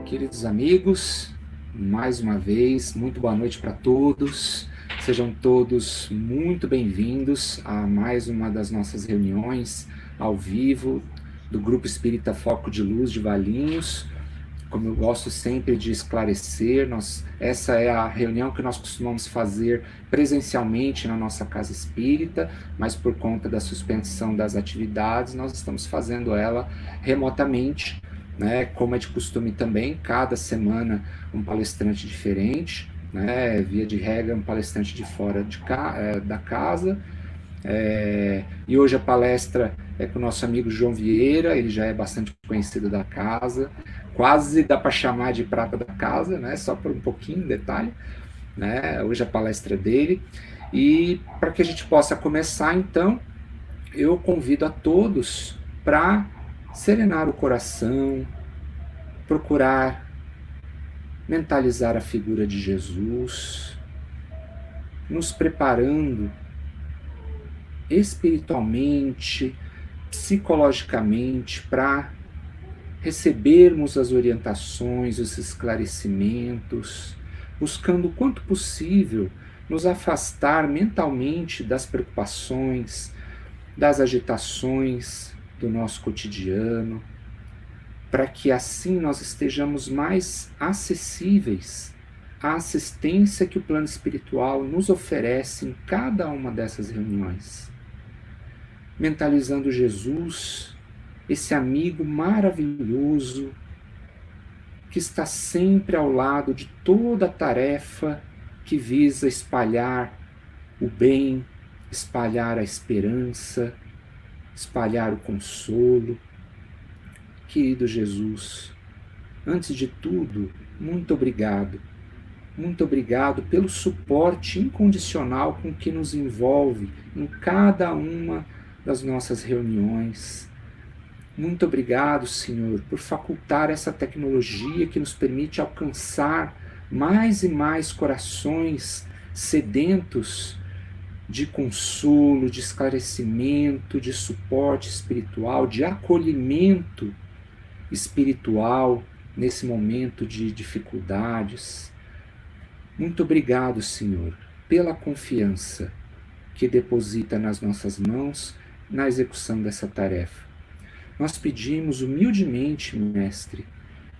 Queridos amigos, mais uma vez, muito boa noite para todos. Sejam todos muito bem-vindos a mais uma das nossas reuniões ao vivo do Grupo Espírita Foco de Luz de Valinhos. Como eu gosto sempre de esclarecer, essa é a reunião que nós costumamos fazer presencialmente na nossa casa espírita, mas por conta da suspensão das atividades, nós estamos fazendo ela remotamente, né? Como é de costume também, cada semana um palestrante diferente, né? Via de regra, um palestrante de fora da casa. E hoje a palestra é com o nosso amigo João Vieira, ele já é bastante conhecido da casa, quase dá para chamar de prata da casa, né? Só por um pouquinho, detalhe, né? Hoje a palestra é dele. E para que a gente possa começar, então, eu convido a todos para serenar o coração, procurar mentalizar a figura de Jesus, nos preparando espiritualmente, psicologicamente, para recebermos as orientações, os esclarecimentos, buscando o quanto possível nos afastar mentalmente das preocupações, das agitações do nosso cotidiano, para que assim nós estejamos mais acessíveis à assistência que o plano espiritual nos oferece em cada uma dessas reuniões. Mentalizando Jesus, esse amigo maravilhoso que está sempre ao lado de toda a tarefa que visa espalhar o bem, espalhar a esperança, espalhar o consolo. Querido Jesus, antes de tudo, muito obrigado. Muito obrigado pelo suporte incondicional com que nos envolve em cada uma das nossas reuniões. Muito obrigado, Senhor, por facultar essa tecnologia que nos permite alcançar mais e mais corações sedentos de consolo, de esclarecimento, de suporte espiritual, de acolhimento espiritual nesse momento de dificuldades. Muito obrigado, Senhor, pela confiança que deposita nas nossas mãos na execução dessa tarefa. Nós pedimos humildemente, Mestre,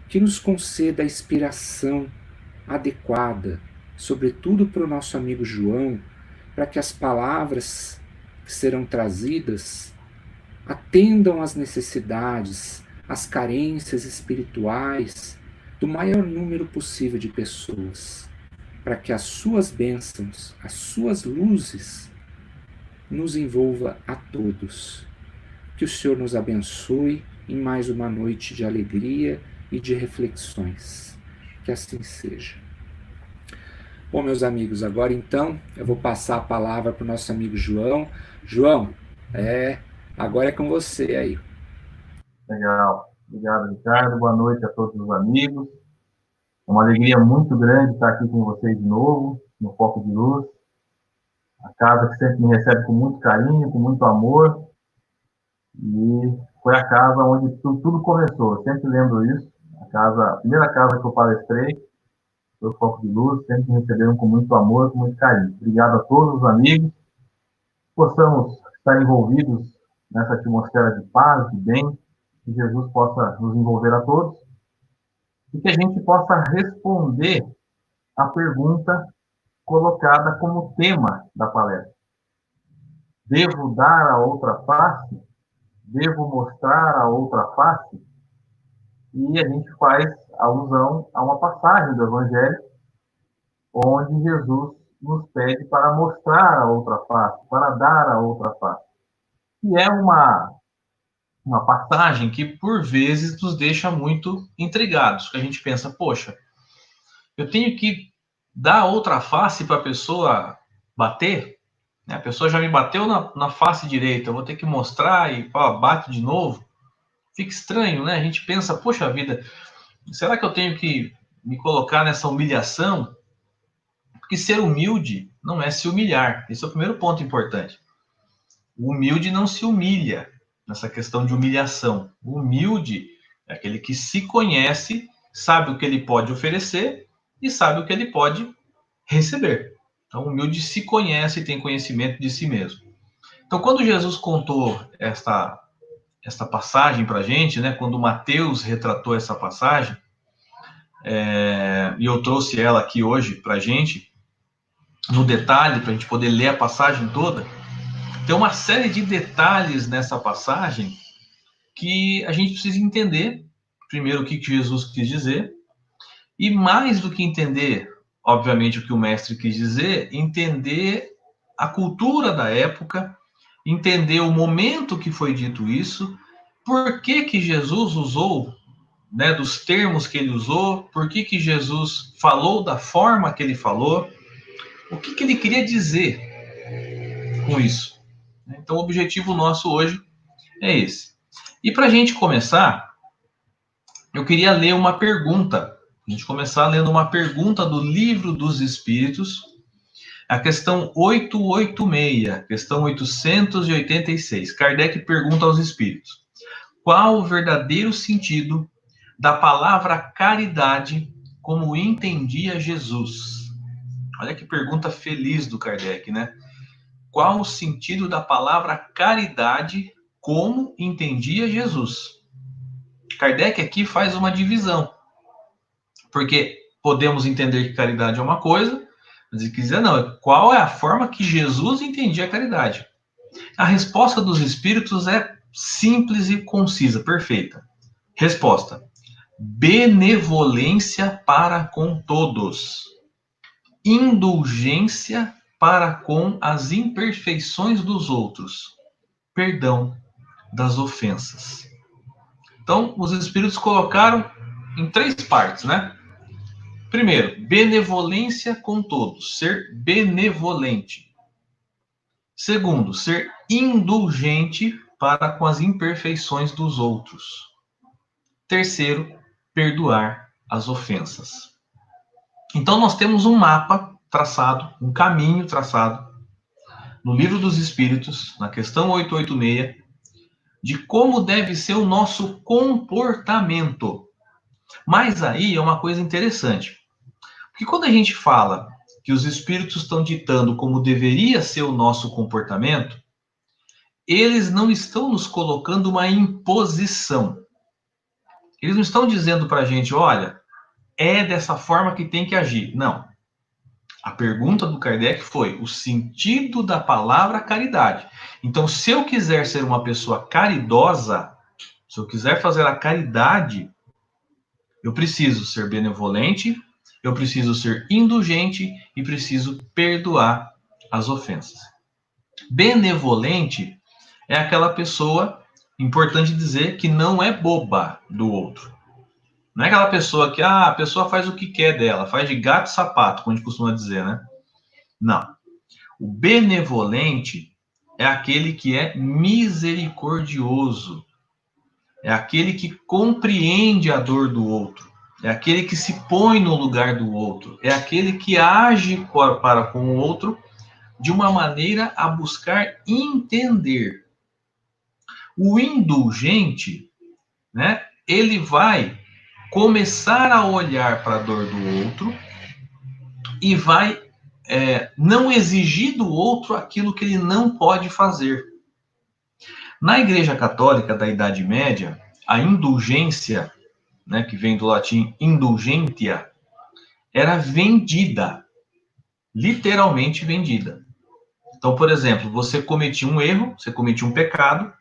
que nos conceda a inspiração adequada, sobretudo para o nosso amigo João, para que as palavras que serão trazidas atendam às necessidades, às carências espirituais do maior número possível de pessoas, para que as suas bênçãos, as suas luzes, nos envolva a todos. Que o Senhor nos abençoe em mais uma noite de alegria e de reflexões. Que assim seja. Bom, meus amigos, agora então eu vou passar a palavra para o nosso amigo João. João, agora é com você aí. Legal. Obrigado, Ricardo. Boa noite a todos os amigos. É uma alegria muito grande estar aqui com vocês de novo, no Foco de Luz. A casa que sempre me recebe com muito carinho, com muito amor. E foi a casa onde tudo começou. Eu sempre lembro isso. A primeira casa que eu palestrei foi o Foco de Luz. Sempre me receberam com muito amor, com muito carinho. Obrigado a todos os amigos. Possamos estar envolvidos nessa atmosfera de paz, de bem, que Jesus possa nos envolver a todos e que a gente possa responder a pergunta colocada como tema da palestra. Devo dar a outra face? Devo mostrar a outra face? E a gente faz alusão a uma passagem do Evangelho onde Jesus nos pede para mostrar a outra face, para dar a outra face. E é uma passagem que, por vezes, nos deixa muito intrigados, que a gente pensa, poxa, eu tenho que dar outra face para a pessoa bater? A pessoa já me bateu na face direita, eu vou ter que mostrar e bate de novo? Fica estranho, né? A gente pensa, poxa vida, será que eu tenho que me colocar nessa humilhação? Porque ser humilde não é se humilhar. Esse é o primeiro ponto importante. O humilde não se humilha nessa questão de humilhação. O humilde é aquele que se conhece sabe o que ele pode oferecer e sabe o que ele pode receber. Então, o humilde se conhece e tem conhecimento de si mesmo. Então, quando Jesus contou esta passagem para a gente, né, quando Mateus retratou essa passagem, e eu trouxe ela aqui hoje para a gente, no detalhe, para a gente poder ler a passagem toda, tem uma série de detalhes nessa passagem que a gente precisa entender, primeiro, o que Jesus quis dizer, e mais do que entender, obviamente, o que o mestre quis dizer, entender a cultura da época, entender o momento que foi dito isso, por que que Jesus usou, né, dos termos que ele usou, por que que Jesus falou da forma que ele falou, o que que ele queria dizer com isso. Então, o objetivo nosso hoje é esse. E para a gente começar, eu queria ler uma pergunta. A gente começar lendo uma pergunta do Livro dos Espíritos, a questão 886, questão 886. Kardec pergunta aos espíritos: qual o verdadeiro sentido da palavra caridade como entendia Jesus? Olha que pergunta feliz do Kardec, né? Qual o sentido da palavra caridade como entendia Jesus? Kardec aqui faz uma divisão, porque podemos entender que caridade é uma coisa, mas ele quiser não, qual é a forma que Jesus entendia a caridade? A resposta dos espíritos é simples e concisa, perfeita. Resposta: benevolência para com todos, indulgência para com as imperfeições dos outros, perdão das ofensas. Então, os espíritos colocaram em 3 partes, né? Primeiro, benevolência com todos, ser benevolente. Segundo, ser indulgente para com as imperfeições dos outros. Terceiro, perdoar as ofensas. Então, nós temos um mapa traçado, um caminho traçado, no Livro dos Espíritos, na questão 886, de como deve ser o nosso comportamento. Mas aí é uma coisa interessante. Porque quando a gente fala que os espíritos estão ditando como deveria ser o nosso comportamento, eles não estão nos colocando uma imposição. Eles não estão dizendo para a gente, olha, é dessa forma que tem que agir. Não. A pergunta do Kardec foi o sentido da palavra caridade. Então, se eu quiser ser uma pessoa caridosa, se eu quiser fazer a caridade, eu preciso ser benevolente, eu preciso ser indulgente e preciso perdoar as ofensas. Benevolente é aquela pessoa, importante dizer, que não é boba do outro. Não é aquela pessoa que a pessoa faz o que quer dela, faz de gato e sapato, como a gente costuma dizer, né? Não. O benevolente é aquele que é misericordioso, é aquele que compreende a dor do outro, é aquele que se põe no lugar do outro, é aquele que age para com o outro de uma maneira a buscar entender. O indulgente, né, ele vai começar a olhar para a dor do outro e vai não exigir do outro aquilo que ele não pode fazer. Na Igreja Católica da Idade Média, a indulgência, né, que vem do latim indulgentia, era vendida, literalmente vendida. Então, por exemplo, você cometia um erro, você cometia um pecado,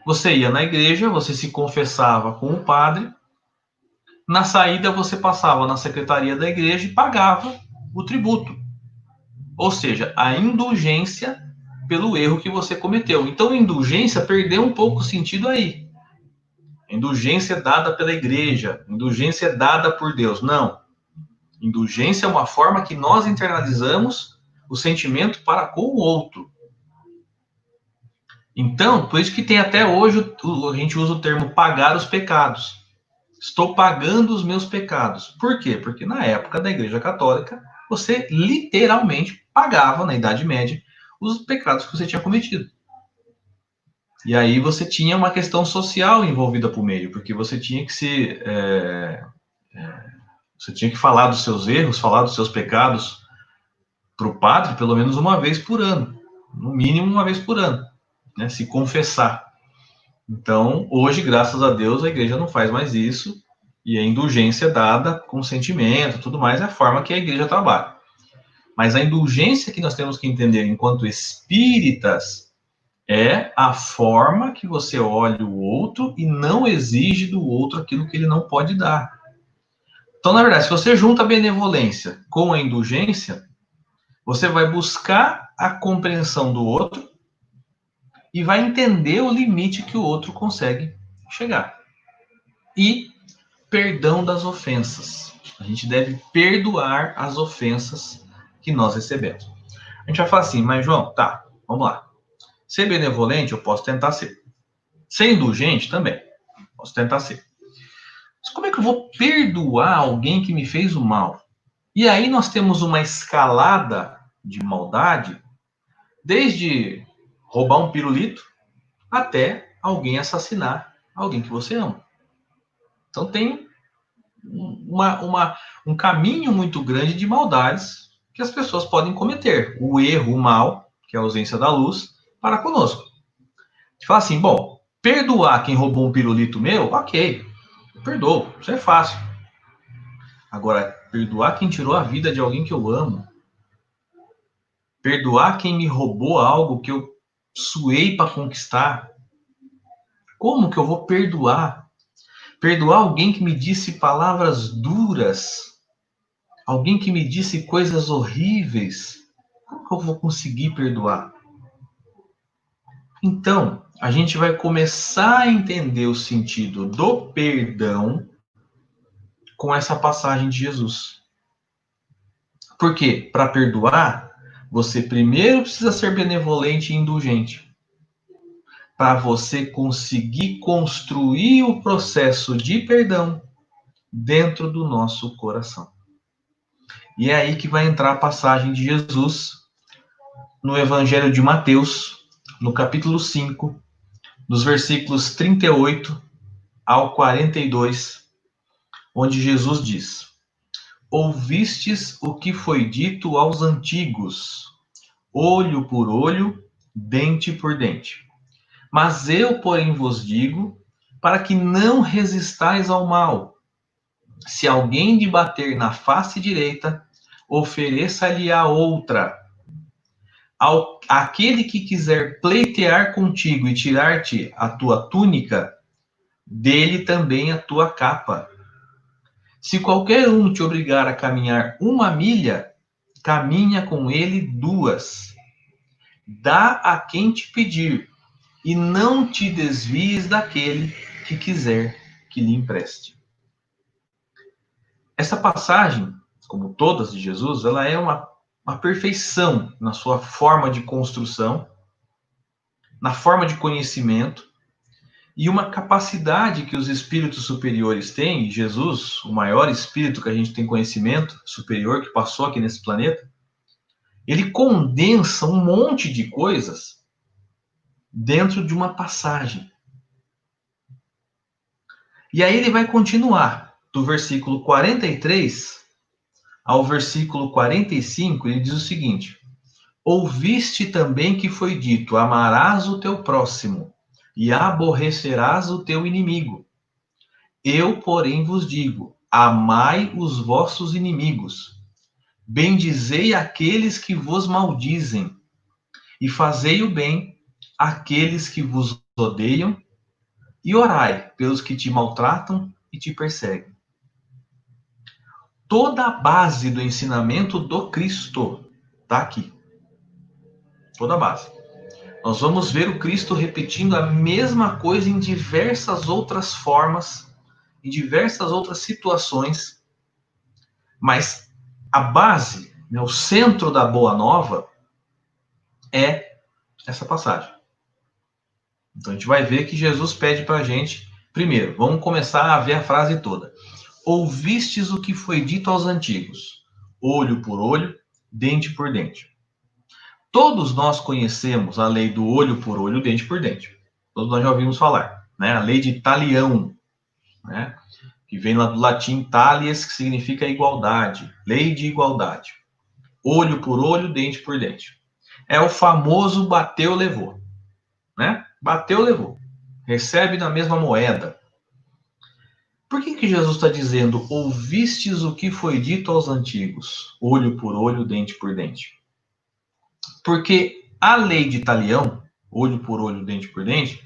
você ia na igreja, você se confessava com o padre, na saída você passava na secretaria da igreja e pagava o tributo. Ou seja, a indulgência pelo erro que você cometeu. Então, a indulgência perdeu um pouco o sentido aí. A indulgência dada pela igreja, indulgência dada por Deus. Não. Indulgência é uma forma que nós internalizamos o sentimento para com o outro. Então, por isso que tem até hoje, a gente usa o termo pagar os pecados. Estou pagando os meus pecados. Por quê? Porque na época da Igreja Católica, você literalmente pagava, na Idade Média, os pecados que você tinha cometido. E aí você tinha uma questão social envolvida por meio, porque você tinha que se Você tinha que falar dos seus erros, falar dos seus pecados para o padre pelo menos uma vez por ano, no mínimo uma vez por ano, né? Se confessar. Então, hoje, graças a Deus, a igreja não faz mais isso, e a indulgência dada com sentimento, tudo mais, é a forma que a igreja trabalha. Mas a indulgência que nós temos que entender enquanto espíritas é a forma que você olha o outro e não exige do outro aquilo que ele não pode dar. Então, na verdade, se você junta a benevolência com a indulgência, você vai buscar a compreensão do outro e vai entender o limite que o outro consegue chegar. E perdão das ofensas. A gente deve perdoar as ofensas que nós recebemos. A gente vai falar assim, mas João, tá, vamos lá. Ser benevolente eu posso tentar ser. Ser indulgente também. Posso tentar ser. Mas como é que eu vou perdoar alguém que me fez o mal? E aí nós temos uma escalada de maldade, desde roubar um pirulito até alguém assassinar alguém que você ama. Então tem um caminho muito grande de maldades que as pessoas podem cometer. O erro, o mal, que é a ausência da luz, para conosco. A gente fala assim, bom, perdoar quem roubou um pirulito meu, ok, eu perdoo, isso é fácil. Agora, perdoar quem tirou a vida de alguém que eu amo, perdoar quem me roubou algo que eu suei para conquistar, como que eu vou perdoar? Perdoar alguém que me disse palavras duras, alguém que me disse coisas horríveis, como que eu vou conseguir perdoar? Então, a gente vai começar a entender o sentido do perdão com essa passagem de Jesus. Por quê? Para perdoar, você primeiro precisa ser benevolente e indulgente. Para você conseguir construir o processo de perdão dentro do nosso coração. E é aí que vai entrar a passagem de Jesus no Evangelho de Mateus, no capítulo 5, dos versículos 38 ao 42, onde Jesus diz: Ouvistes o que foi dito aos antigos, olho por olho, dente por dente. Mas eu, porém, vos digo, para que não resistais ao mal. Se alguém lhe bater na face direita, ofereça-lhe a outra. Aquele que quiser pleitear contigo e tirar-te a tua túnica, dê-lhe também a tua capa. Se qualquer um te obrigar a caminhar 1 milha, caminha com ele 2. Dá a quem te pedir, e não te desvies daquele que quiser que lhe empreste. Essa passagem, como todas de Jesus, ela é uma perfeição na sua forma de construção, na forma de conhecimento, e uma capacidade que os espíritos superiores têm, e Jesus, o maior espírito que a gente tem conhecimento superior, que passou aqui nesse planeta, ele condensa um monte de coisas dentro de uma passagem. E aí ele vai continuar, do versículo 43 ao versículo 45, ele diz o seguinte: Ouviste também que foi dito, amarás o teu próximo, e aborrecerás o teu inimigo. Eu, porém, vos digo, amai os vossos inimigos, bendizei aqueles que vos maldizem, e fazei o bem àqueles que vos odeiam, e orai pelos que te maltratam e te perseguem. Toda a base do ensinamento do Cristo está aqui. Toda a base. Nós vamos ver o Cristo repetindo a mesma coisa em diversas outras formas, em diversas outras situações, mas a base, né, o centro da Boa Nova é essa passagem. Então a gente vai ver que Jesus pede para a gente, primeiro, vamos começar a ver a frase toda. Ouvistes o que foi dito aos antigos, olho por olho, dente por dente. Todos nós conhecemos a lei do olho por olho, dente por dente. Todos nós já ouvimos falar, né? A lei de Talião, né? que vem lá do latim talies, que significa igualdade, lei de igualdade. Olho por olho, dente por dente. É o famoso bateu, levou. Né? Bateu, levou. Recebe na mesma moeda. Por que Jesus está dizendo, ouvistes o que foi dito aos antigos? Olho por olho, dente por dente. Porque a lei de Talião, olho por olho, dente por dente,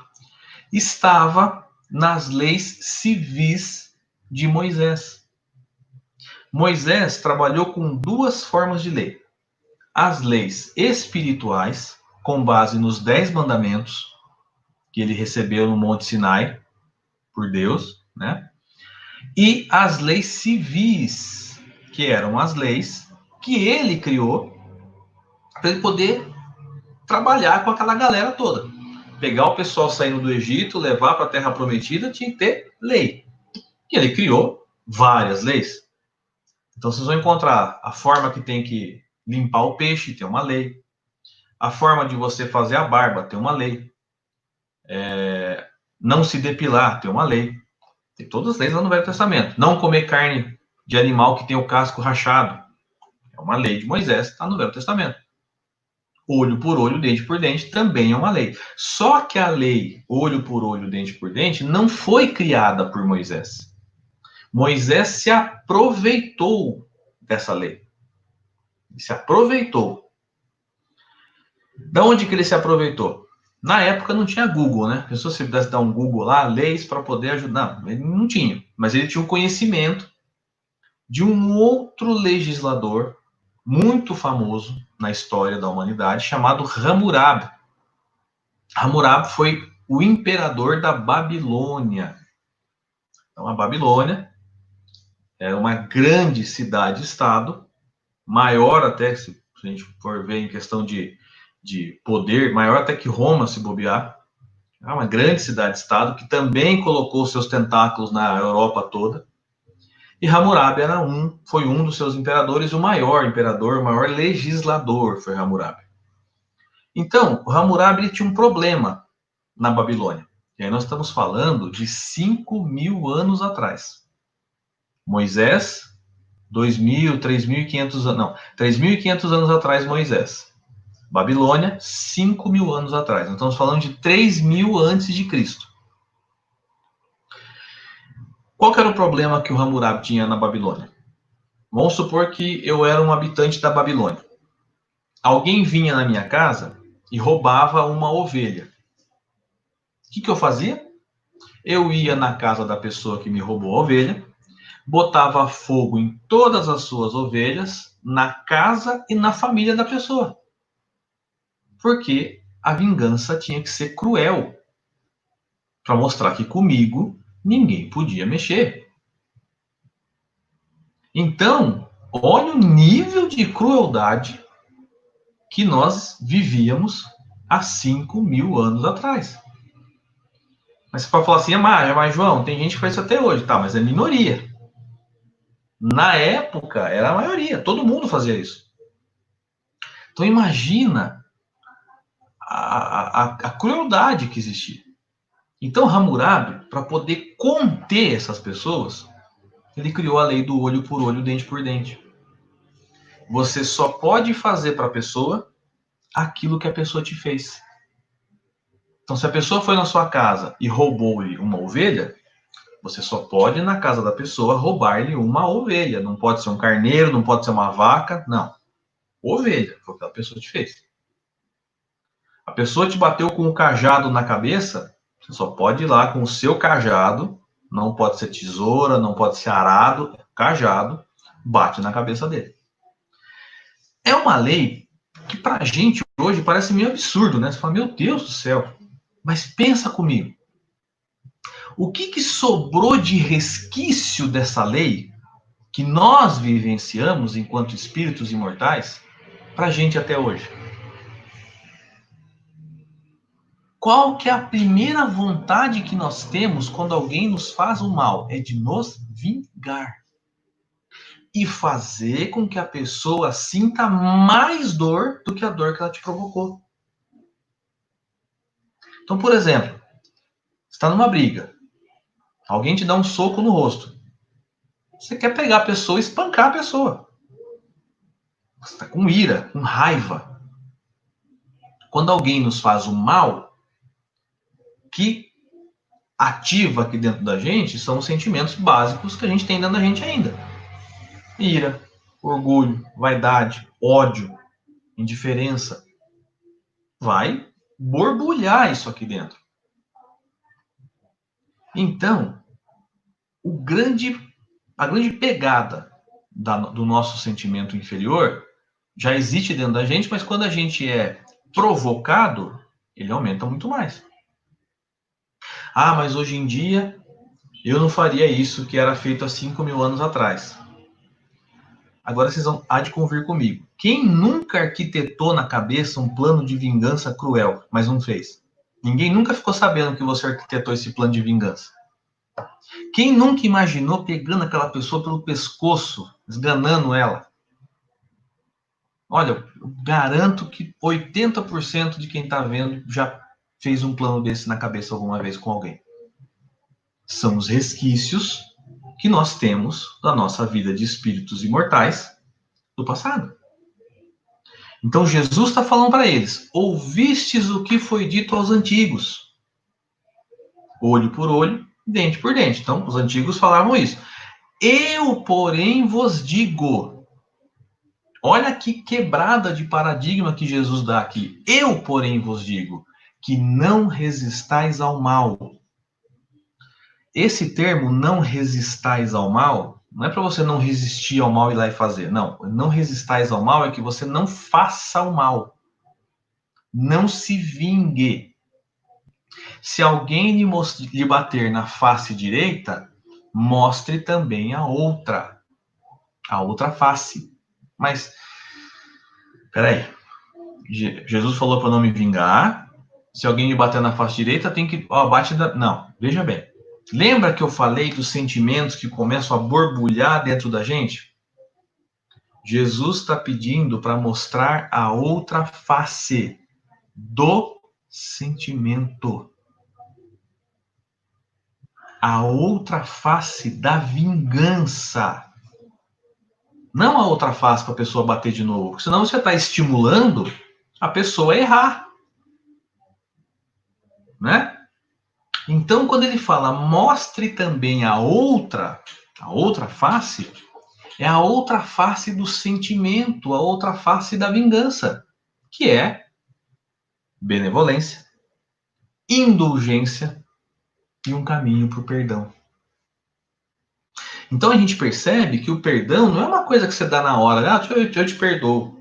estava nas leis civis de Moisés. Moisés trabalhou com duas formas de lei. As leis espirituais, com base nos 10 mandamentos, que ele recebeu no Monte Sinai, por Deus, né? E as leis civis, que eram as leis que ele criou para ele poder trabalhar com aquela galera toda. Pegar o pessoal saindo do Egito, levar para a Terra Prometida, tinha que ter lei. E ele criou várias leis. Então vocês vão encontrar a forma que tem que limpar o peixe, tem uma lei. A forma de você fazer a barba, tem uma lei. Não se depilar, tem uma lei. Tem todas as leis lá no Velho Testamento. Não comer carne de animal que tem o casco rachado. É uma lei de Moisés, está no Velho Testamento. Olho por olho, dente por dente, também é uma lei. Só que a lei olho por olho, dente por dente, não foi criada por Moisés. Moisés se aproveitou dessa lei. Ele se aproveitou. Da onde que ele se aproveitou? Na época não tinha Google, né? Se você pudesse dar um Google lá, leis para poder ajudar. Não, ele não tinha. Mas ele tinha um conhecimento de um outro legislador muito famoso na história da humanidade, chamado Hammurabi. Hammurabi foi o imperador da Babilônia. Então, a Babilônia era uma grande cidade-estado, maior até, se a gente for ver em questão de poder, maior até que Roma, se bobear. É uma grande cidade-estado que também colocou seus tentáculos na Europa toda. E Hammurabi foi um dos seus imperadores, o maior imperador, o maior legislador foi Hammurabi. Então, o Hammurabi tinha um problema na Babilônia. E aí nós estamos falando de 5.000 anos atrás. Moisés, 2.000, 3.500 anos, não, 3.500 anos atrás Moisés. Babilônia, 5.000 anos atrás. Nós estamos falando de 3.000 antes de Cristo. Qual que era o problema que o Hammurabi tinha na Babilônia? Vamos supor que eu era um habitante da Babilônia. Alguém vinha na minha casa e roubava uma ovelha. O que eu fazia? Eu ia na casa da pessoa que me roubou a ovelha, botava fogo em todas as suas ovelhas, na casa e na família da pessoa. Porque a vingança tinha que ser cruel, para mostrar que comigo ninguém podia mexer. Então, olha o nível de crueldade que nós vivíamos há 5.000 anos atrás. Mas você pode falar assim, mas João, tem gente que faz isso até hoje. Tá, mas é minoria. Na época, era a maioria. Todo mundo fazia isso. Então, imagina a crueldade que existia. Então, Hammurabi, para poder conter essas pessoas, ele criou a lei do olho por olho, dente por dente. Você só pode fazer para a pessoa aquilo que a pessoa te fez. Então, se a pessoa foi na sua casa e roubou-lhe uma ovelha, você só pode, na casa da pessoa, roubar-lhe uma ovelha. Não pode ser um carneiro, não pode ser uma vaca, não. Ovelha, foi o que a pessoa te fez. A pessoa te bateu com um cajado na cabeça, você só pode ir lá com o seu cajado, não pode ser tesoura, não pode ser arado, cajado, bate na cabeça dele. É uma lei que pra gente hoje parece meio absurdo, né? Você fala, meu Deus do céu, mas pensa comigo. O que sobrou de resquício dessa lei que nós vivenciamos enquanto espíritos imortais pra gente até hoje? Qual que é a primeira vontade que nós temos quando alguém nos faz o mal? É de nos vingar. E fazer com que a pessoa sinta mais dor do que a dor que ela te provocou. Então, por exemplo, você está numa briga. Alguém te dá um soco no rosto. Você quer pegar a pessoa e espancar a pessoa. Você está com ira, com raiva. Quando alguém nos faz o mal, que ativa aqui dentro da gente são os sentimentos básicos que a gente tem dentro da gente ainda. Ira, orgulho, vaidade, ódio, indiferença. Vai borbulhar isso aqui dentro. Então, a grande pegada do nosso sentimento inferior já existe dentro da gente, mas quando a gente é provocado, ele aumenta muito mais. Ah, mas hoje em dia eu não faria isso que era feito há 5.000 anos atrás. Agora vocês vão há de convir comigo. Quem nunca arquitetou na cabeça um plano de vingança cruel, mas não fez? Ninguém nunca ficou sabendo que você arquitetou esse plano de vingança. Quem nunca imaginou pegando aquela pessoa pelo pescoço, esganando ela? Olha, eu garanto que 80% de quem está vendo já fez um plano desse na cabeça alguma vez com alguém. São os resquícios que nós temos da nossa vida de espíritos imortais do passado. Então Jesus está falando para eles: ouvistes o que foi dito aos antigos, olho por olho, dente por dente. Então os antigos falavam isso. Eu, porém, vos digo. Olha que quebrada de paradigma que Jesus dá aqui. Eu, porém, vos digo que não resistais ao mal. Esse termo, não resistais ao mal, não é para você não resistir ao mal e ir lá e fazer. Não, não resistais ao mal é que você não faça o mal. Não se vingue. Se alguém lhe bater na face direita, mostre também a outra face. Mas, peraí, Jesus falou para não me vingar. Se alguém me bater na face direita, tem que... Não, veja bem. Lembra que eu falei dos sentimentos que começam a borbulhar dentro da gente? Jesus está pedindo para mostrar a outra face do sentimento. A outra face da vingança. Não a outra face para a pessoa bater de novo. Senão você está estimulando a pessoa a errar. Né? Então, quando ele fala, mostre também a outra face, é a outra face do sentimento, a outra face da vingança, que é benevolência, indulgência e um caminho para o perdão. Então a gente percebe que o perdão não é uma coisa que você dá na hora, eu te perdoo.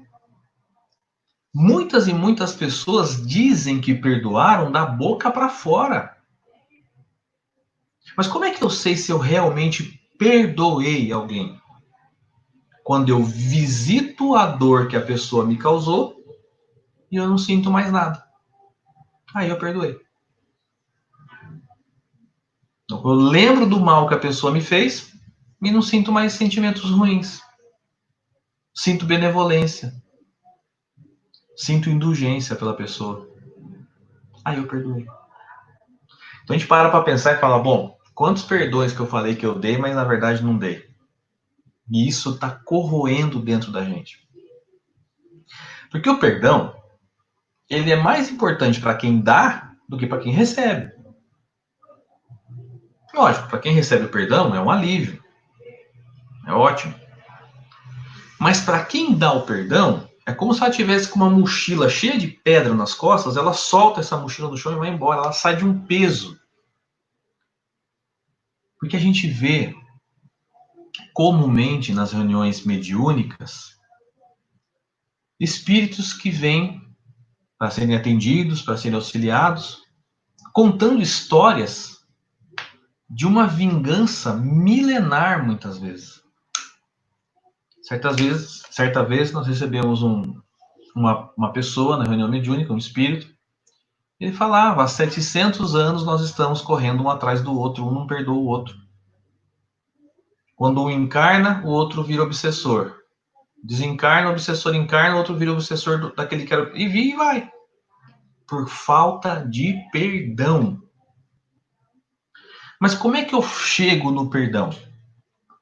Muitas e muitas pessoas dizem que perdoaram da boca para fora. Mas como é que eu sei se eu realmente perdoei alguém? Quando eu visito a dor que a pessoa me causou e eu não sinto mais nada. Aí eu perdoei. Então, eu lembro do mal que a pessoa me fez e não sinto mais sentimentos ruins. Sinto benevolência. Sinto indulgência pela pessoa. Aí eu perdoei. Então a gente para pensar e fala, bom, quantos perdões que eu falei que eu dei, mas na verdade não dei. E isso está corroendo dentro da gente. Porque o perdão, ele é mais importante para quem dá do que para quem recebe. Lógico, para quem recebe o perdão é um alívio. É ótimo. Mas para quem dá o perdão, é como se ela tivesse com uma mochila cheia de pedra nas costas, ela solta essa mochila no chão e vai embora. Ela sai de um peso. Porque a gente vê comumente nas reuniões mediúnicas espíritos que vêm para serem atendidos, para serem auxiliados, contando histórias de uma vingança milenar, muitas vezes. Certa vez nós recebemos uma pessoa na reunião mediúnica, um espírito, ele falava, há 700 anos nós estamos correndo um atrás do outro, um não perdoa o outro. Quando um encarna, o outro vira obsessor. Desencarna, o obsessor encarna, o outro vira obsessor daquele que era... E vai. Por falta de perdão. Mas como é que eu chego no perdão?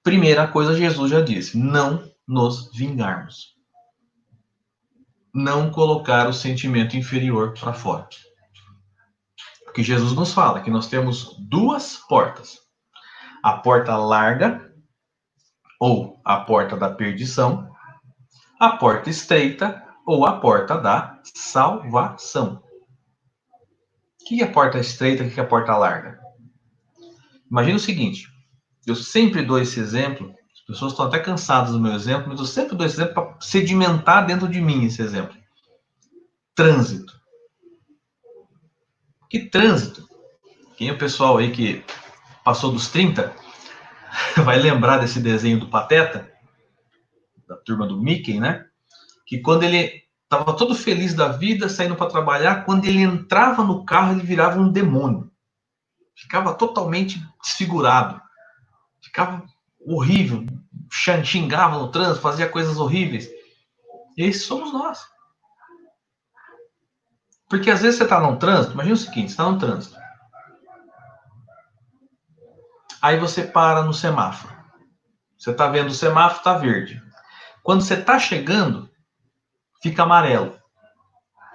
Primeira coisa, Jesus já disse: não nos vingarmos. Não colocar o sentimento inferior para fora. Porque Jesus nos fala que nós temos duas portas. A porta larga, ou a porta da perdição, a porta estreita, ou a porta da salvação. O que é a porta estreita e o que é a porta larga? Imagina o seguinte, eu sempre dou esse exemplo, as pessoas estão até cansadas do meu exemplo, mas eu sempre dou esse exemplo para sedimentar dentro de mim esse exemplo. Trânsito. Que trânsito? Quem é o pessoal aí que passou dos 30 vai lembrar desse desenho do Pateta, da turma do Mickey, né? Que quando ele estava todo feliz da vida, saindo para trabalhar, quando ele entrava no carro, ele virava um demônio. Ficava totalmente desfigurado. Ficava horrível. Xingava no trânsito, fazia coisas horríveis. Esses somos nós. Porque às vezes você está num trânsito, imagina o seguinte, você está num trânsito. Aí você para no semáforo. Você está vendo o semáforo, está verde. Quando você está chegando, fica amarelo.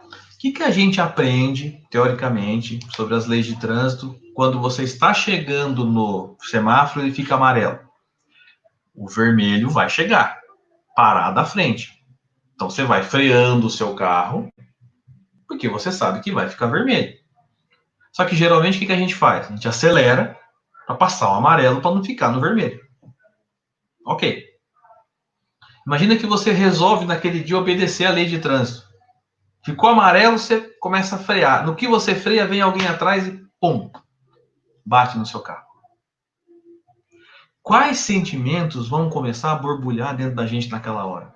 O que a gente aprende, teoricamente, sobre as leis de trânsito, quando você está chegando no semáforo, ele fica amarelo? O vermelho vai chegar, parar da frente. Então você vai freando o seu carro, porque você sabe que vai ficar vermelho. Só que geralmente o que a gente faz? A gente acelera para passar o amarelo para não ficar no vermelho. Ok. Imagina que você resolve naquele dia obedecer a lei de trânsito. Ficou amarelo, você começa a frear. No que você freia, vem alguém atrás e pum, bate no seu carro. Quais sentimentos vão começar a borbulhar dentro da gente naquela hora?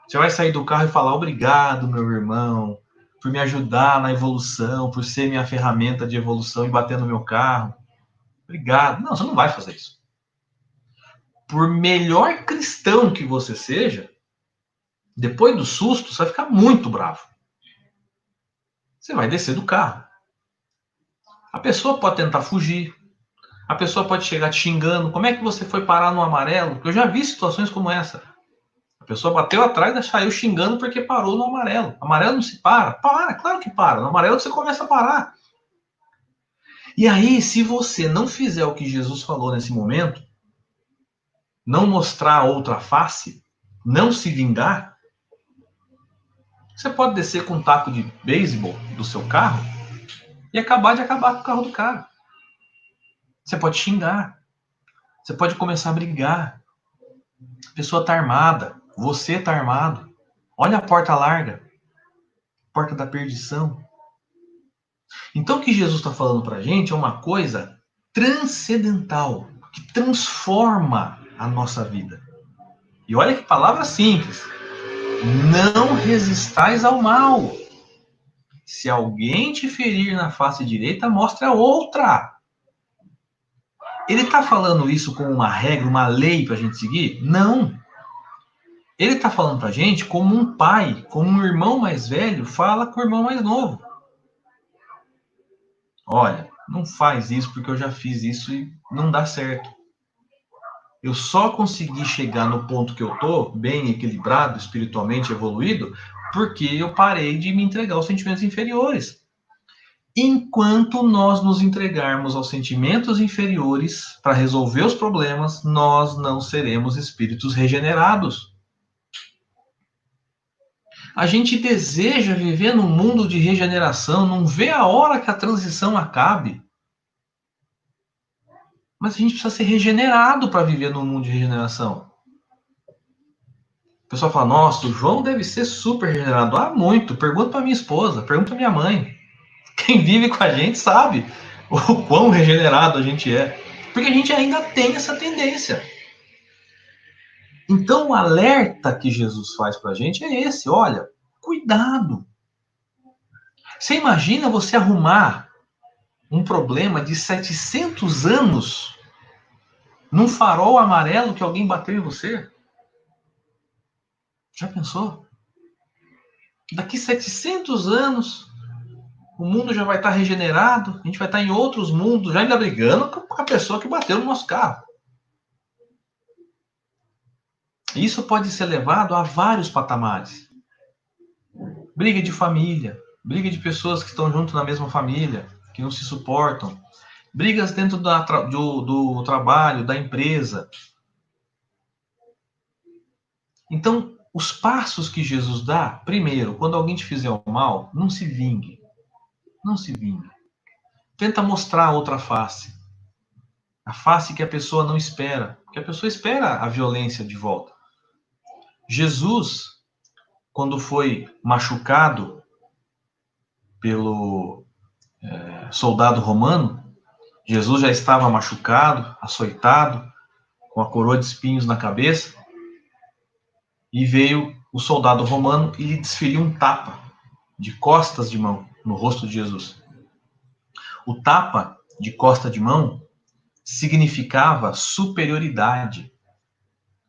Você vai sair do carro e falar: obrigado, meu irmão, por me ajudar na evolução, por ser minha ferramenta de evolução e bater no meu carro. Obrigado. Não, você não vai fazer isso. Por melhor cristão que você seja, depois do susto, você vai ficar muito bravo. Você vai descer do carro. A pessoa pode tentar fugir. A pessoa pode chegar te xingando. Como é que você foi parar no amarelo? Eu já vi situações como essa. A pessoa bateu atrás e saiu xingando porque parou no amarelo. Amarelo não se para. Para, claro que para. No amarelo você começa a parar. E aí, se você não fizer o que Jesus falou nesse momento, não mostrar outra face, não se vingar, você pode descer com um taco de beisebol do seu carro e acabar com o carro do cara. Você pode xingar. Você pode começar a brigar. A pessoa está armada. Você está armado. Olha a porta larga. Porta da perdição. Então o que Jesus está falando para a gente é uma coisa transcendental, que transforma a nossa vida. E olha que palavra simples. Não resistais ao mal. Se alguém te ferir na face direita, mostre a outra. Ele está falando isso como uma regra, uma lei para a gente seguir? Não. Ele está falando para a gente como um pai, como um irmão mais velho fala com o irmão mais novo. Olha, não faz isso porque eu já fiz isso e não dá certo. Eu só consegui chegar no ponto que eu estou, bem equilibrado, espiritualmente evoluído, porque eu parei de me entregar aos sentimentos inferiores. Enquanto nós nos entregarmos aos sentimentos inferiores para resolver os problemas, nós não seremos espíritos regenerados. A gente deseja viver num mundo de regeneração, não vê a hora que a transição acabe. Mas a gente precisa ser regenerado para viver num mundo de regeneração. O pessoal fala: nossa, o João deve ser super regenerado. Ah, muito. Pergunta para minha esposa, pergunta para minha mãe. Quem vive com a gente sabe o quão regenerado a gente é. Porque a gente ainda tem essa tendência. Então o alerta que Jesus faz para a gente é esse: olha, cuidado. Você imagina você arrumar um problema de 700 anos num farol amarelo que alguém bateu em você? Já pensou? Daqui 700 anos, o mundo já vai estar regenerado, a gente vai estar em outros mundos, já ainda brigando com a pessoa que bateu no nosso carro. Isso pode ser levado a vários patamares. Briga de família, briga de pessoas que estão junto na mesma família, que não se suportam, brigas dentro do trabalho, da empresa. Então, os passos que Jesus dá, primeiro, quando alguém te fizer o mal, não se vingue. Não se vingue. Tenta mostrar a outra face. A face que a pessoa não espera. Porque a pessoa espera a violência de volta. Jesus, quando foi machucado pelo soldado romano, Jesus já estava machucado, açoitado, com a coroa de espinhos na cabeça, e veio o soldado romano e lhe desferiu um tapa de costas de mão no rosto de Jesus. O tapa de costa de mão significava superioridade.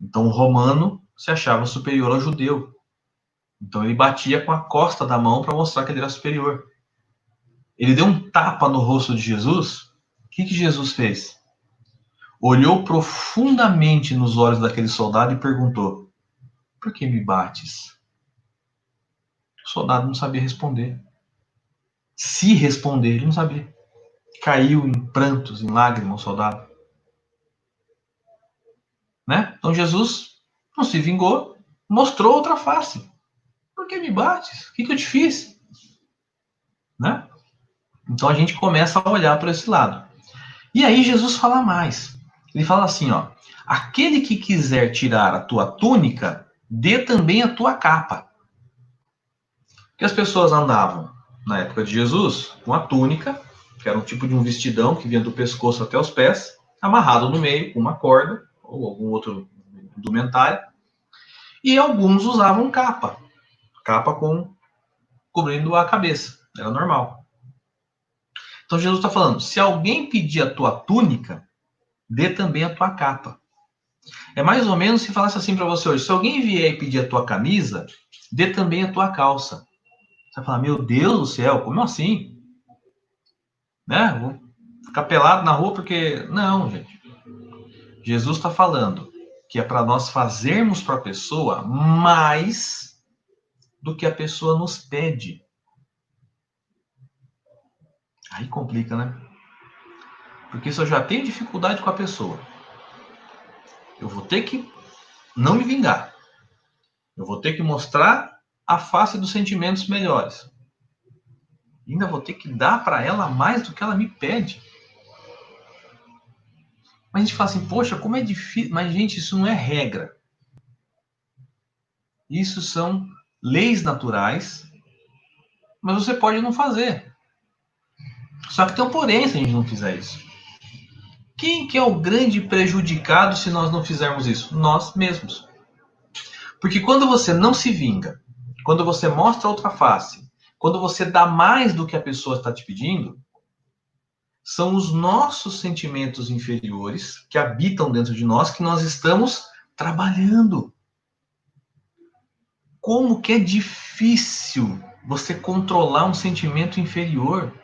Então o romano se achava superior ao judeu. Então ele batia com a costa da mão para mostrar que ele era superior. Ele deu um tapa no rosto de Jesus. O que Jesus fez? Olhou profundamente nos olhos daquele soldado e perguntou: por que me bates? O soldado não sabia responder. Se responder, ele não sabia. Caiu em prantos, em lágrimas, o soldado. Né? Então Jesus não se vingou, mostrou outra face. Por que me bates? O que eu te fiz? Né? Então a gente começa a olhar para esse lado. E aí Jesus fala mais. Ele fala assim, ó: aquele que quiser tirar a tua túnica, dê também a tua capa. Porque as pessoas andavam, na época de Jesus, com a túnica, que era um tipo de um vestidão que vinha do pescoço até os pés, amarrado no meio com uma corda ou algum outro indumentário. E alguns usavam capa cobrindo a cabeça. Era normal. Então Jesus está falando: se alguém pedir a tua túnica, dê também a tua capa. É mais ou menos se falasse assim para você hoje: se alguém vier e pedir a tua camisa, dê também a tua calça. Você vai falar: meu Deus do céu, como assim? Né? Vou ficar pelado na rua porque... Não, gente. Jesus está falando que é para nós fazermos para a pessoa mais do que a pessoa nos pede. Aí complica, né? Porque se eu já tenho dificuldade com a pessoa, eu vou ter que não me vingar. Eu vou ter que mostrar a face dos sentimentos melhores. E ainda vou ter que dar para ela mais do que ela me pede. Mas a gente fala assim: poxa, como é difícil. Mas, gente, isso não é regra. Isso são leis naturais, mas você pode não fazer. Só que tem um porém se a gente não fizer isso. Quem que é o grande prejudicado se nós não fizermos isso? Nós mesmos. Porque quando você não se vinga, quando você mostra outra face, quando você dá mais do que a pessoa está te pedindo, são os nossos sentimentos inferiores que habitam dentro de nós que nós estamos trabalhando. Como que é difícil você controlar um sentimento inferior.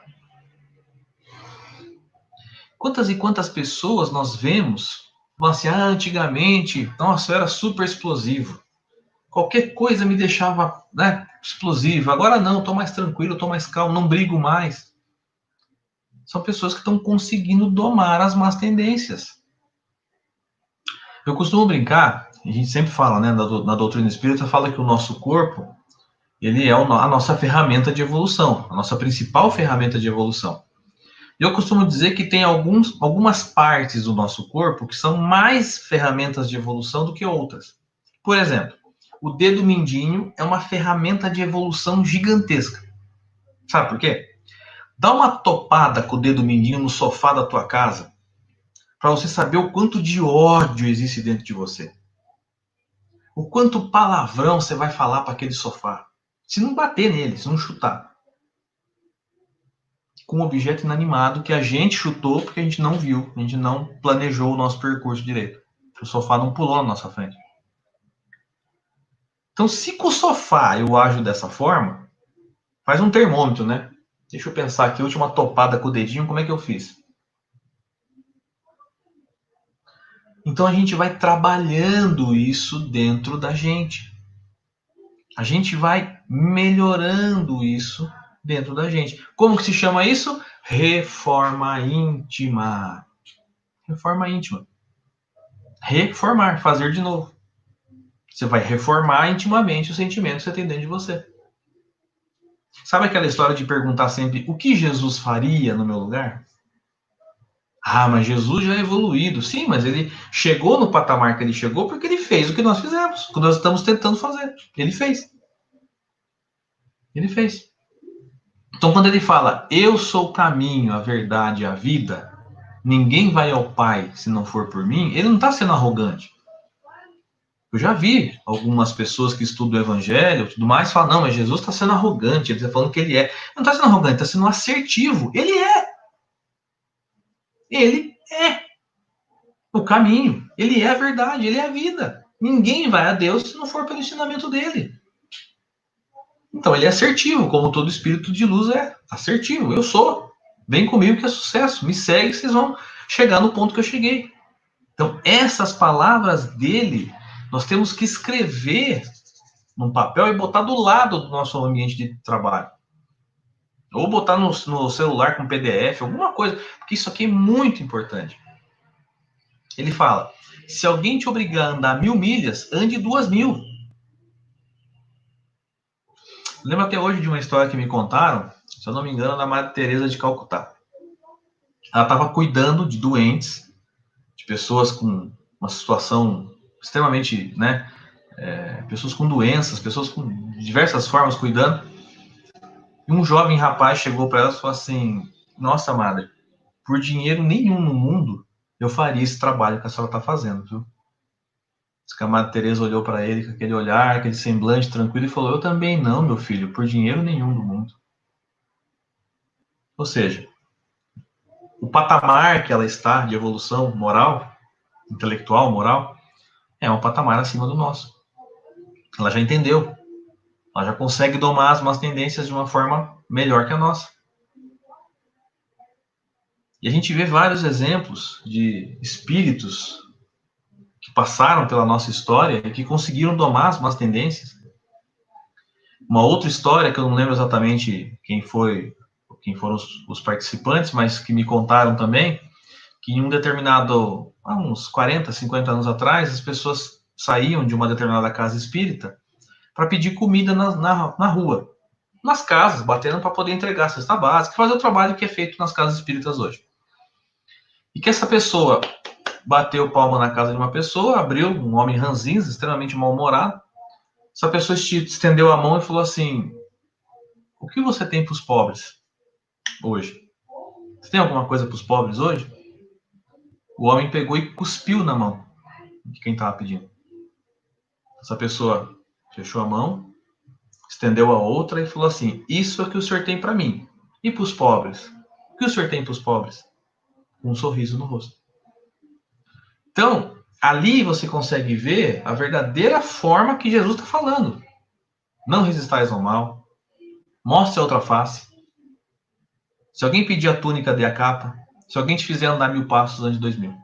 Quantas e quantas pessoas nós vemos falam assim: antigamente, nossa, eu era super explosivo. Qualquer coisa me deixava, né, explosivo. Agora não, estou mais tranquilo, estou mais calmo, não brigo mais. São pessoas que estão conseguindo domar as más tendências. Eu costumo brincar, a gente sempre fala, né, na doutrina espírita, fala que o nosso corpo, ele é a nossa ferramenta de evolução, a nossa principal ferramenta de evolução. Eu costumo dizer que tem algumas partes do nosso corpo que são mais ferramentas de evolução do que outras. Por exemplo, o dedo mindinho é uma ferramenta de evolução gigantesca. Sabe por quê? Dá uma topada com o dedo mindinho no sofá da tua casa para você saber o quanto de ódio existe dentro de você. O quanto palavrão você vai falar para aquele sofá. Se não bater nele, se não chutar. Com um objeto inanimado que a gente chutou porque a gente não viu, a gente não planejou o nosso percurso direito. O sofá não pulou na nossa frente. Então, se com o sofá eu ajo dessa forma, faz um termômetro, né? Deixa eu pensar aqui, a última topada com o dedinho, como é que eu fiz? Então a gente vai trabalhando isso dentro da gente. A gente vai melhorando isso dentro da gente. Como que se chama isso? Reforma íntima. Reforma íntima. Reformar, fazer de novo. Você vai reformar intimamente o sentimento que você tem dentro de você. Sabe aquela história de perguntar sempre o que Jesus faria no meu lugar? Ah, mas Jesus já é evoluído. Sim, mas ele chegou no patamar que ele chegou porque ele fez o que nós fizemos, o que nós estamos tentando fazer. Ele fez. Ele fez. Então, quando ele fala, eu sou o caminho, a verdade e a vida, ninguém vai ao Pai se não for por mim, ele não está sendo arrogante. Eu já vi algumas pessoas que estudam o Evangelho e tudo mais falam, não, mas Jesus está sendo arrogante, ele está falando que ele é. Não está sendo arrogante, está sendo assertivo. Ele é. Ele é o caminho. Ele é a verdade, ele é a vida. Ninguém vai a Deus se não for pelo ensinamento dele. Então ele é assertivo, como todo espírito de luz é assertivo. Eu sou. Vem comigo que é sucesso. Me segue, vocês vão chegar no ponto que eu cheguei. Então essas palavras dele, nós temos que escrever num papel e botar do lado do nosso ambiente de trabalho. Ou botar no celular com PDF, alguma coisa. Porque isso aqui é muito importante. Ele fala, se alguém te obrigar a andar 1000 milhas, ande 2000. Lembro até hoje de uma história que me contaram, se eu não me engano, da Madre Teresa de Calcutá. Ela estava cuidando de doentes, de pessoas com uma situação extremamente, né, pessoas com doenças, pessoas com diversas formas cuidando. E um jovem rapaz chegou para ela e falou assim, nossa, madre, por dinheiro nenhum no mundo eu faria esse trabalho que a senhora está fazendo, viu? A Madre Teresa olhou para ele com aquele olhar, aquele semblante tranquilo e falou, eu também não, meu filho, por dinheiro nenhum do mundo. Ou seja, o patamar que ela está de evolução moral, intelectual, moral, é um patamar acima do nosso. Ela já entendeu. Ela já consegue domar as más tendências de uma forma melhor que a nossa. E a gente vê vários exemplos de espíritos que passaram pela nossa história e que conseguiram domar as más tendências. Uma outra história, que eu não lembro exatamente quem foram os participantes, mas que me contaram também, que em um determinado, há uns 40, 50 anos atrás, as pessoas saíam de uma determinada casa espírita para pedir comida na rua, nas casas, batendo para poder entregar a cesta básica, fazer o trabalho que é feito nas casas espíritas hoje. E que essa pessoa bateu palma na casa de uma pessoa, abriu, um homem ranzinza, extremamente mal-humorado. Essa pessoa estendeu a mão e falou assim, o que você tem para os pobres hoje? Você tem alguma coisa para os pobres hoje? O homem pegou e cuspiu na mão de quem estava pedindo. Essa pessoa fechou a mão, estendeu a outra e falou assim, isso é o que o senhor tem para mim. E para os pobres? O que o senhor tem para os pobres? Um sorriso no rosto. Então, ali você consegue ver a verdadeira forma que Jesus está falando. Não resistais ao mal. Mostre a outra face. Se alguém pedir a túnica, dê a capa. Se alguém te fizer andar 1000 passos, ande 2000. A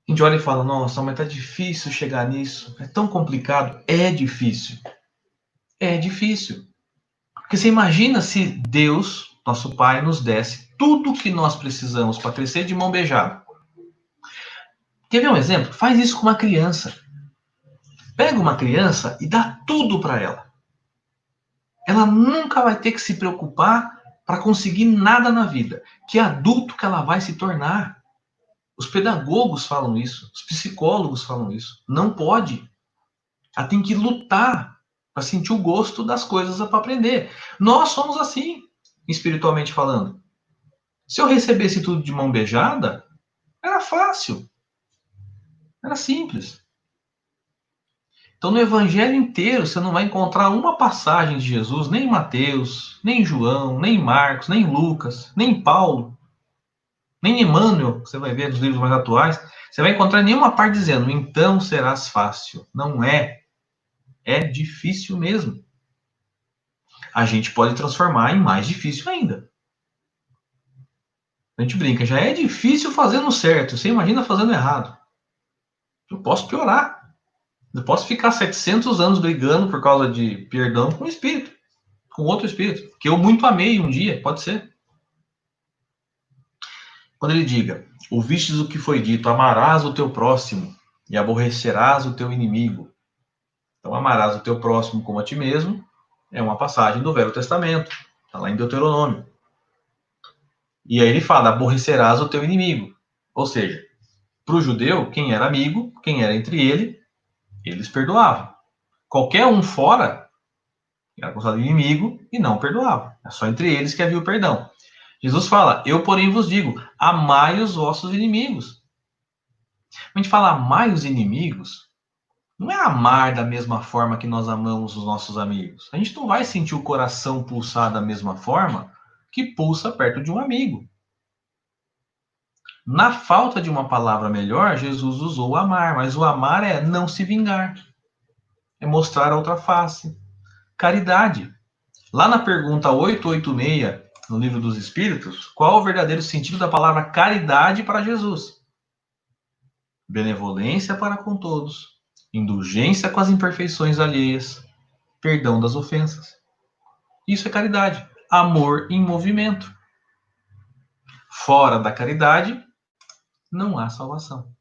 gente olha e fala, nossa, mas tá difícil chegar nisso. É tão complicado. É difícil. É difícil. Porque você imagina se Deus, nosso Pai, nos desse tudo o que nós precisamos para crescer de mão beijada. Quer ver um exemplo? Faz isso com uma criança. Pega uma criança e dá tudo para ela. Ela nunca vai ter que se preocupar para conseguir nada na vida. Que adulto que ela vai se tornar. Os pedagogos falam isso, os psicólogos falam isso. Não pode. Ela tem que lutar para sentir o gosto das coisas para aprender. Nós somos assim, espiritualmente falando. Se eu recebesse tudo de mão beijada, era fácil. Era simples. Então, no evangelho inteiro, você não vai encontrar uma passagem de Jesus, nem em Mateus, nem em João, nem em Marcos, nem em Lucas, nem em Paulo, nem em Emmanuel, que você vai ver nos livros mais atuais. Você vai encontrar nenhuma parte dizendo, então serás fácil. Não é. É difícil mesmo. A gente pode transformar em mais difícil ainda. A gente brinca, já é difícil fazendo certo, você imagina fazendo errado. Eu posso piorar. Eu posso ficar 700 anos brigando por causa de perdão com o espírito, com outro espírito, que eu muito amei um dia, pode ser. Quando ele diga, ouvistes o que foi dito, amarás o teu próximo e aborrecerás o teu inimigo. Então, amarás o teu próximo como a ti mesmo, é uma passagem do Velho Testamento, está lá em Deuteronômio. E aí ele fala, aborrecerás o teu inimigo. Ou seja, para o judeu, quem era amigo, quem era entre eles perdoavam. Qualquer um fora era considerado inimigo e não perdoava. É só entre eles que havia o perdão. Jesus fala, eu porém vos digo, amai os vossos inimigos. Quando a gente fala amai os inimigos, não é amar da mesma forma que nós amamos os nossos amigos. A gente não vai sentir o coração pulsar da mesma forma que pulsa perto de um amigo. Na falta de uma palavra melhor, Jesus usou o amar, mas o amar é não se vingar, é mostrar a outra face. Caridade. Lá na pergunta 886, no Livro dos Espíritos, qual o verdadeiro sentido da palavra caridade para Jesus? Benevolência para com todos, indulgência com as imperfeições alheias, perdão das ofensas. Isso é caridade. Amor em movimento. Fora da caridade, não há salvação.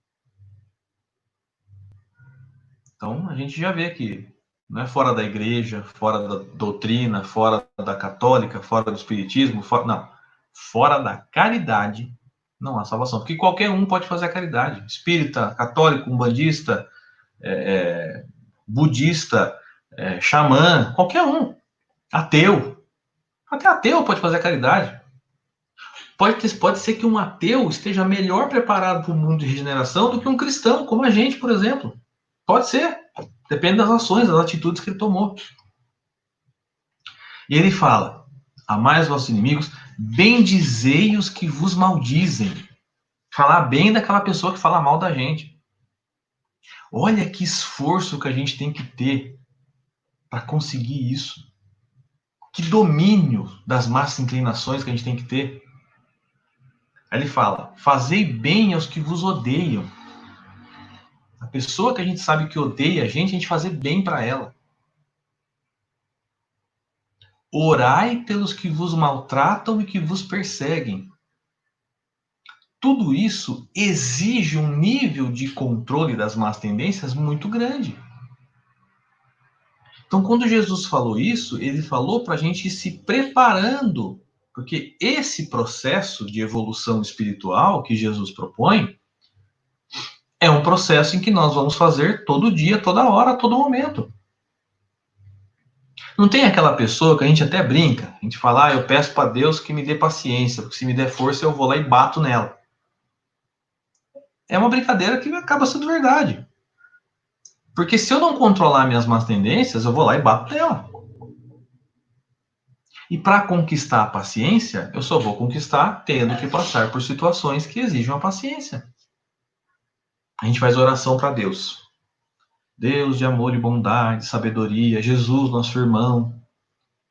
Então, a gente já vê que não é fora da igreja, fora da doutrina, fora da católica, fora do espiritismo, fora da caridade, não há salvação. Porque qualquer um pode fazer a caridade. Espírita, católico, umbandista, budista, xamã, qualquer um. Ateu. Até ateu pode fazer a caridade. Pode ser que um ateu esteja melhor preparado para o mundo de regeneração do que um cristão, como a gente, por exemplo. Pode ser. Depende das ações, das atitudes que ele tomou. E ele fala, amai os vossos inimigos, bendizei os que vos maldizem. Falar bem daquela pessoa que fala mal da gente. Olha que esforço que a gente tem que ter para conseguir isso. Que domínio das más inclinações que a gente tem que ter. Aí ele fala, fazei bem aos que vos odeiam. A pessoa que a gente sabe que odeia a gente fazer bem para ela. Orai pelos que vos maltratam e que vos perseguem. Tudo isso exige um nível de controle das más tendências muito grande. Então, quando Jesus falou isso, ele falou para a gente ir se preparando, porque esse processo de evolução espiritual que Jesus propõe é um processo em que nós vamos fazer todo dia, toda hora, a todo momento. Não tem aquela pessoa que a gente até brinca, a gente fala, eu peço para Deus que me dê paciência, porque se me der força eu vou lá e bato nela. É uma brincadeira que acaba sendo verdade. Porque se eu não controlar minhas más tendências, eu vou lá e bato nela. E para conquistar a paciência, eu só vou conquistar tendo que passar por situações que exigem a paciência. A gente faz oração para Deus. Deus de amor e bondade, sabedoria, Jesus, nosso irmão,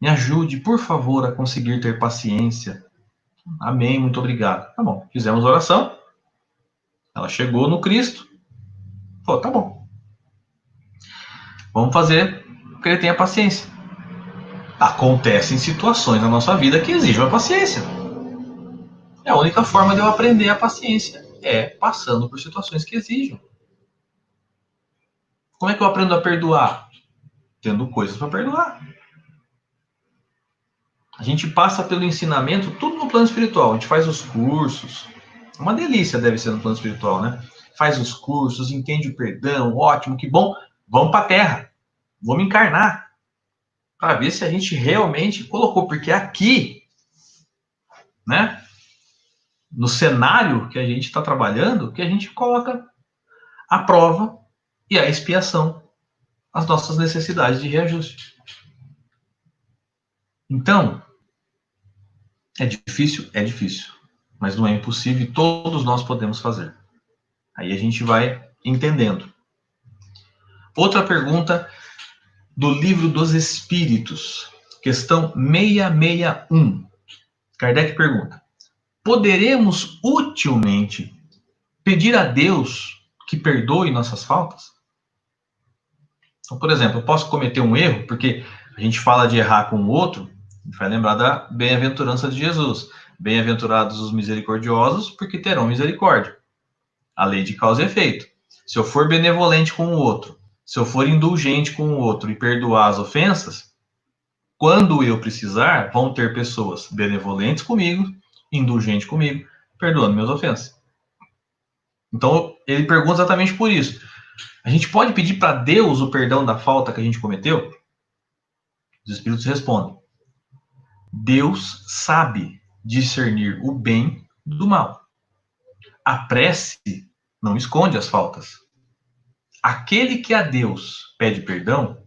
me ajude, por favor, a conseguir ter paciência. Amém, muito obrigado. Tá bom, fizemos oração. Ela chegou no Cristo. Falou, tá bom. Vamos fazer que ele tenha paciência. Acontecem situações na nossa vida que exigem a paciência. É a única forma de eu aprender a paciência. É passando por situações que exigem. Como é que eu aprendo a perdoar? Tendo coisas para perdoar. A gente passa pelo ensinamento, tudo no plano espiritual. A gente faz os cursos. Uma delícia deve ser no plano espiritual, né? Faz os cursos, entende o perdão, ótimo, que bom. Vamos para a Terra. Vamos encarnar. Para ver se a gente realmente colocou. Porque aqui, né? No cenário que a gente está trabalhando, que a gente coloca a prova e a expiação, as nossas necessidades de reajuste. Então, é difícil? É difícil. Mas não é impossível e todos nós podemos fazer. Aí a gente vai entendendo. Outra pergunta do Livro dos Espíritos, questão 661. Kardec pergunta: poderemos utilmente pedir a Deus que perdoe nossas faltas? Então, por exemplo, eu posso cometer um erro, porque a gente fala de errar com o outro, a gente vai lembrar da bem-aventurança de Jesus. Bem-aventurados os misericordiosos, porque terão misericórdia. A lei de causa e efeito. Se eu for benevolente com o outro, se eu for indulgente com o outro e perdoar as ofensas, quando eu precisar, vão ter pessoas benevolentes comigo, indulgentes comigo, perdoando minhas ofensas. Então, ele pergunta exatamente por isso. A gente pode pedir para Deus o perdão da falta que a gente cometeu? Os Espíritos respondem. Deus sabe discernir o bem do mal. A prece não esconde as faltas. Aquele que a Deus pede perdão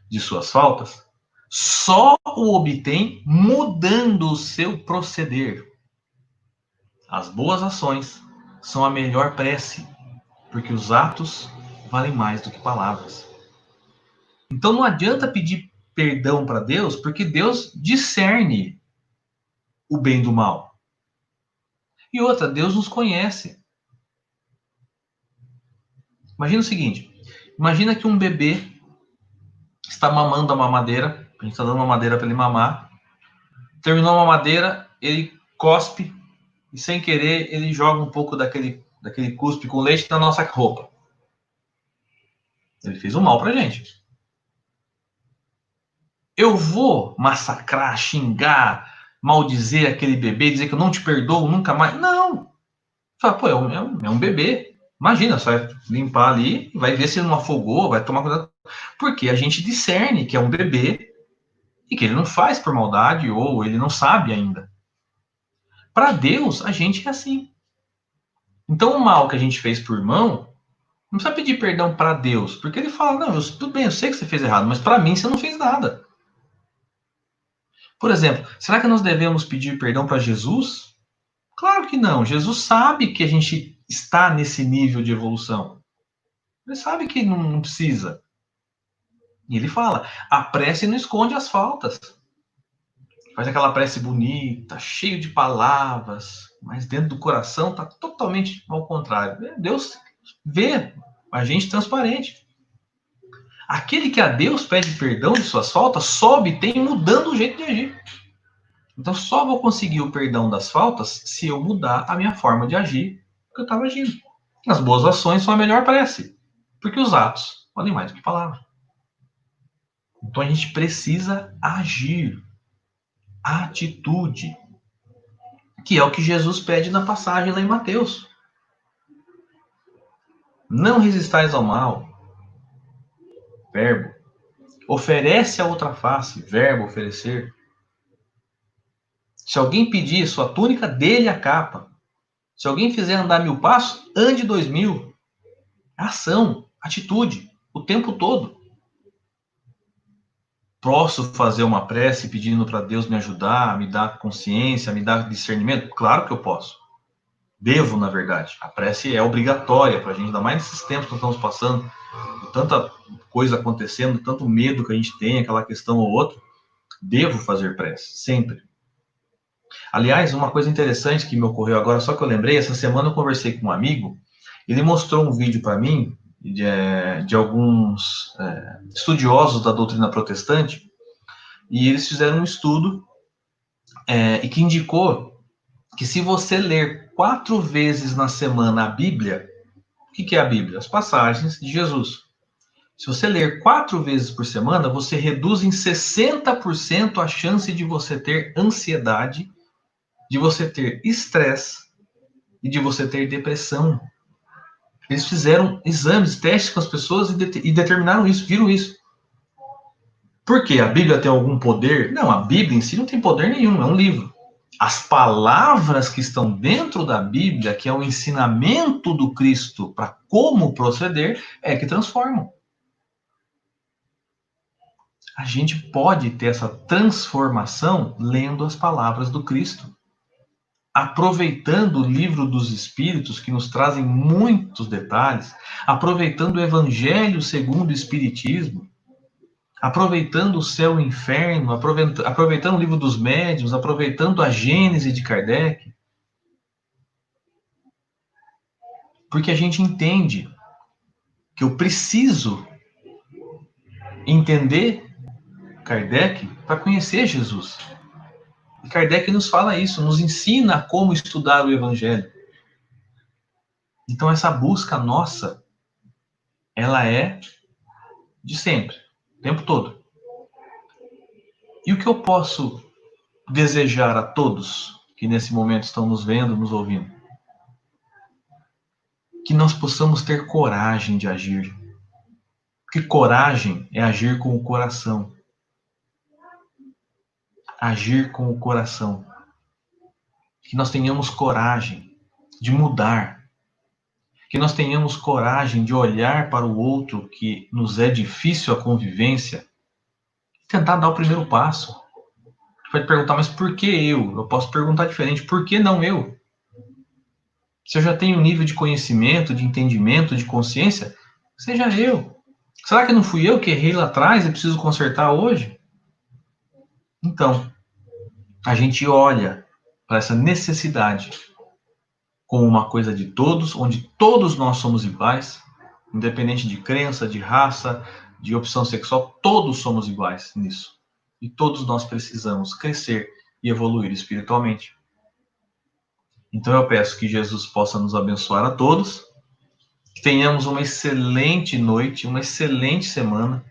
de suas faltas, só o obtém mudando o seu proceder. As boas ações são a melhor prece, porque os atos valem mais do que palavras. Então não adianta pedir perdão para Deus, porque Deus discerne o bem do mal. E outra, Deus nos conhece. Imagina o seguinte, imagina que um bebê está mamando a mamadeira, a gente está dando uma mamadeira para ele mamar, terminou a mamadeira, ele cospe e sem querer ele joga um pouco daquele cuspe com leite na nossa roupa. Ele fez um mal pra gente. Eu vou massacrar, xingar, maldizer aquele bebê, dizer que eu não te perdoo nunca mais? Não. Fala, pô, é um bebê. Imagina, você vai limpar ali, vai ver se ele não afogou, vai tomar cuidado. Porque a gente discerne que é um bebê e que ele não faz por maldade ou ele não sabe ainda. Para Deus, a gente é assim. Então, o mal que a gente fez por irmão, não precisa pedir perdão para Deus, porque ele fala, não, tudo bem, eu sei que você fez errado, mas para mim você não fez nada. Por exemplo, será que nós devemos pedir perdão para Jesus? Claro que não. Jesus sabe que a gente está nesse nível de evolução. Ele sabe que não precisa. E ele fala, a prece não esconde as faltas. Faz aquela prece bonita, cheio de palavras, mas dentro do coração está totalmente ao contrário. Deus vê a gente transparente. Aquele que a Deus pede perdão de suas faltas, só obtém mudando o jeito de agir. Então, só vou conseguir o perdão das faltas se eu mudar a minha forma de agir que eu estava agindo. As boas ações são a melhor prece, porque os atos valem mais do que palavras. Então, a gente precisa agir. Atitude. Que é o que Jesus pede na passagem lá em Mateus. Não resistais ao mal. Verbo. Oferece a outra face. Verbo, oferecer. Se alguém pedir sua túnica, dê-lhe a capa. Se alguém fizer andar 1000 passos, ande 2000. Ação, atitude, o tempo todo. Posso fazer uma prece pedindo para Deus me ajudar, me dar consciência, me dar discernimento? Claro que eu posso. Devo, na verdade. A prece é obrigatória para a gente, ainda mais nesses tempos que estamos passando, com tanta coisa acontecendo, tanto medo que a gente tem, aquela questão ou outra. Devo fazer prece, sempre. Aliás, uma coisa interessante que me ocorreu agora, só que eu lembrei, essa semana eu conversei com um amigo, ele mostrou um vídeo para mim de alguns estudiosos da doutrina protestante, e eles fizeram um estudo e que indicou que se você ler 4 vezes na semana a Bíblia, o que é a Bíblia? As passagens de Jesus. Se você ler 4 vezes por semana, você reduz em 60% a chance de você ter ansiedade, de você ter estresse e de você ter depressão. Eles fizeram exames, testes com as pessoas e determinaram isso, viram isso. Por quê? A Bíblia tem algum poder? Não, a Bíblia em si não tem poder nenhum, é um livro. As palavras que estão dentro da Bíblia, que é o ensinamento do Cristo para como proceder, é que transformam. A gente pode ter essa transformação lendo as palavras do Cristo. Aproveitando o livro dos Espíritos, que nos trazem muitos detalhes, aproveitando o Evangelho segundo o Espiritismo, aproveitando o céu e o inferno, aproveitando o livro dos médiuns, aproveitando a Gênese de Kardec, Porque a gente entende que eu preciso entender Kardec para conhecer Jesus. E Kardec nos fala isso, nos ensina como estudar o Evangelho. Então essa busca nossa, ela é de sempre, o tempo todo. E o que eu posso desejar a todos que nesse momento estão nos vendo, nos ouvindo? Que nós possamos ter coragem de agir. Porque coragem é agir com o coração. Agir com o coração. Que nós tenhamos coragem de mudar. Que nós tenhamos coragem de olhar para o outro que nos é difícil a convivência e tentar dar o primeiro passo. Você vai perguntar, mas por que eu? Eu posso perguntar diferente, por que não eu? Se eu já tenho um nível de conhecimento, de entendimento, de consciência, seja eu. Será que não fui eu que errei lá atrás e preciso consertar hoje? Então, a gente olha para essa necessidade como uma coisa de todos, onde todos nós somos iguais, independente de crença, de raça, de opção sexual, todos somos iguais nisso. E todos nós precisamos crescer e evoluir espiritualmente. Então eu peço que Jesus possa nos abençoar a todos, que tenhamos uma excelente noite, uma excelente semana,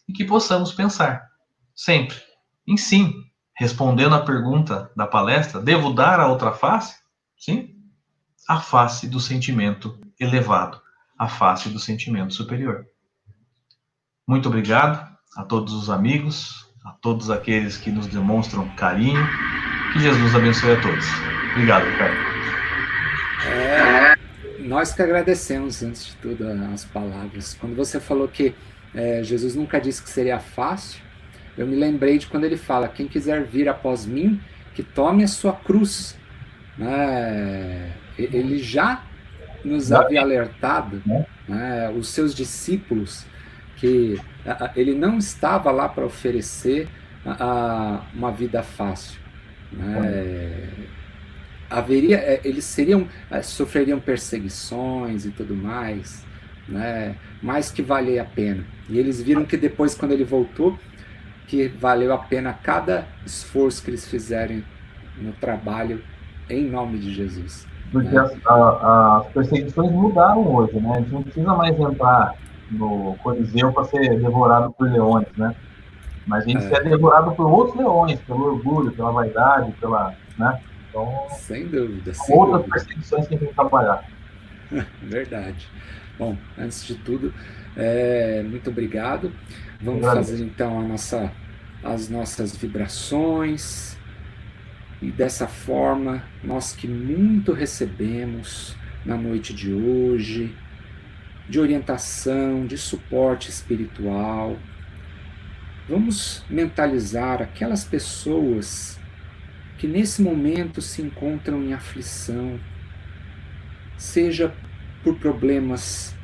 e que possamos pensar, sempre, em sim, respondendo à pergunta da palestra, devo dar a outra face? Sim. A face do sentimento elevado, a face do sentimento superior. Muito obrigado a todos os amigos, a todos aqueles que nos demonstram carinho. Que Jesus abençoe a todos. Obrigado, Ricardo. Nós que agradecemos, antes de tudo, as palavras. Quando você falou que Jesus nunca disse que seria fácil, eu me lembrei de quando ele fala, quem quiser vir após mim, que tome a sua cruz. Ele já nos havia alertado, os seus discípulos, que ele não estava lá para oferecer uma vida fácil. Eles sofreriam perseguições e tudo mais, mas que valia a pena. E eles viram que depois, quando ele voltou, que valeu a pena cada esforço que eles fizerem no trabalho em nome de Jesus. Porque as perseguições mudaram hoje, né? A gente não precisa mais entrar no Coliseu para ser devorado por leões, né? Mas a gente é devorado por outros leões, pelo orgulho, pela vaidade, né? Então, sem dúvida. Outras perseguições que a gente tem que trabalhar. Verdade. Bom, antes de tudo, muito obrigado. Vamos fazer então as nossas vibrações. E dessa forma, nós que muito recebemos na noite de hoje, de orientação, de suporte espiritual, vamos mentalizar aquelas pessoas que nesse momento se encontram em aflição, seja por problemas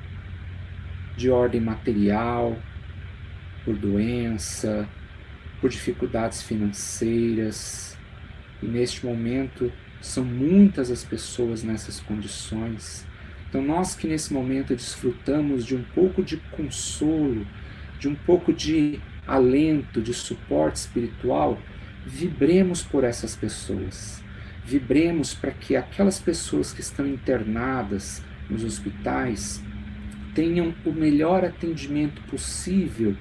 de ordem material, por doença, por dificuldades financeiras. E neste momento são muitas as pessoas nessas condições. Então nós que nesse momento desfrutamos de um pouco de consolo, de um pouco de alento, de suporte espiritual, vibremos por essas pessoas. Vibremos para que aquelas pessoas que estão internadas nos hospitais tenham o melhor atendimento possível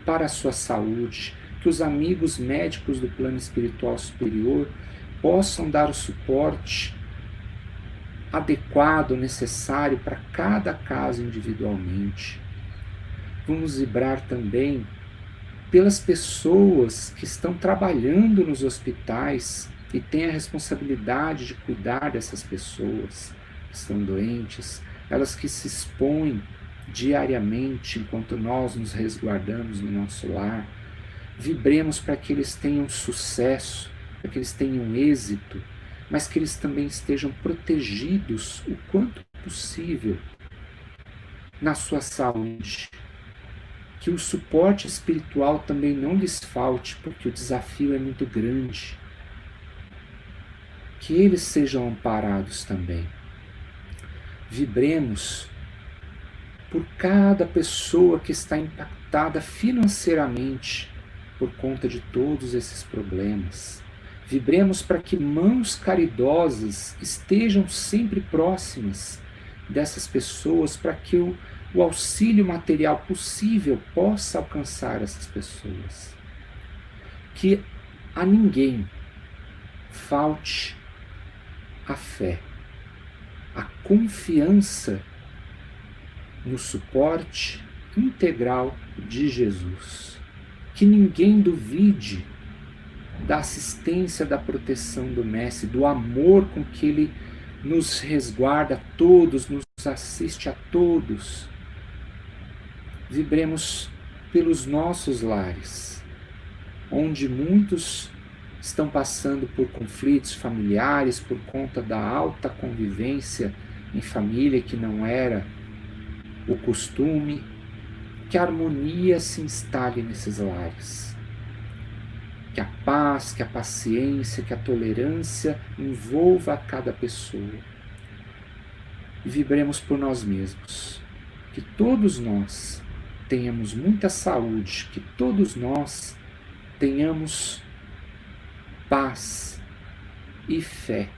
para a sua saúde, que os amigos médicos do plano espiritual superior possam dar o suporte adequado, necessário para cada caso individualmente. Vamos vibrar também pelas pessoas que estão trabalhando nos hospitais e têm a responsabilidade de cuidar dessas pessoas que estão doentes, elas que se expõem diariamente enquanto nós nos resguardamos no nosso lar. Vibremos para que eles tenham sucesso, para que eles tenham êxito, mas que eles também estejam protegidos o quanto possível na sua saúde. Que o suporte espiritual também não lhes falte, porque o desafio é muito grande. Que eles sejam amparados também. Vibremos por cada pessoa que está impactada financeiramente por conta de todos esses problemas. Vibremos para que mãos caridosas estejam sempre próximas dessas pessoas, para que o auxílio material possível possa alcançar essas pessoas. Que a ninguém falte a fé, a confiança no suporte integral de Jesus. Que ninguém duvide da assistência, da proteção do Mestre, do amor com que Ele nos resguarda a todos, nos assiste a todos. Vibremos pelos nossos lares, onde muitos estão passando por conflitos familiares por conta da alta convivência em família que não era o costume. Que a harmonia se instale nesses lares. Que a paz, que a paciência, que a tolerância envolva a cada pessoa. E vibremos por nós mesmos. Que todos nós tenhamos muita saúde, que todos nós tenhamos paz e fé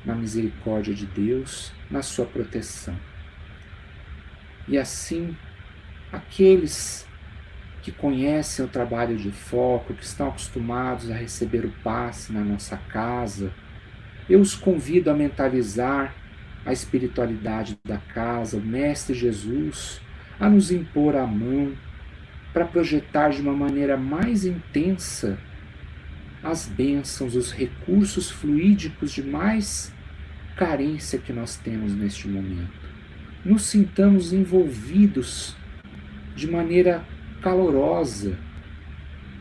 na misericórdia de Deus, na sua proteção. E assim, aqueles que conhecem o trabalho de foco, que estão acostumados a receber o passe na nossa casa, eu os convido a mentalizar a espiritualidade da casa, o Mestre Jesus, a nos impor a mão para projetar de uma maneira mais intensa as bênçãos, os recursos fluídicos de mais carência que nós temos neste momento. Nos sintamos envolvidos de maneira calorosa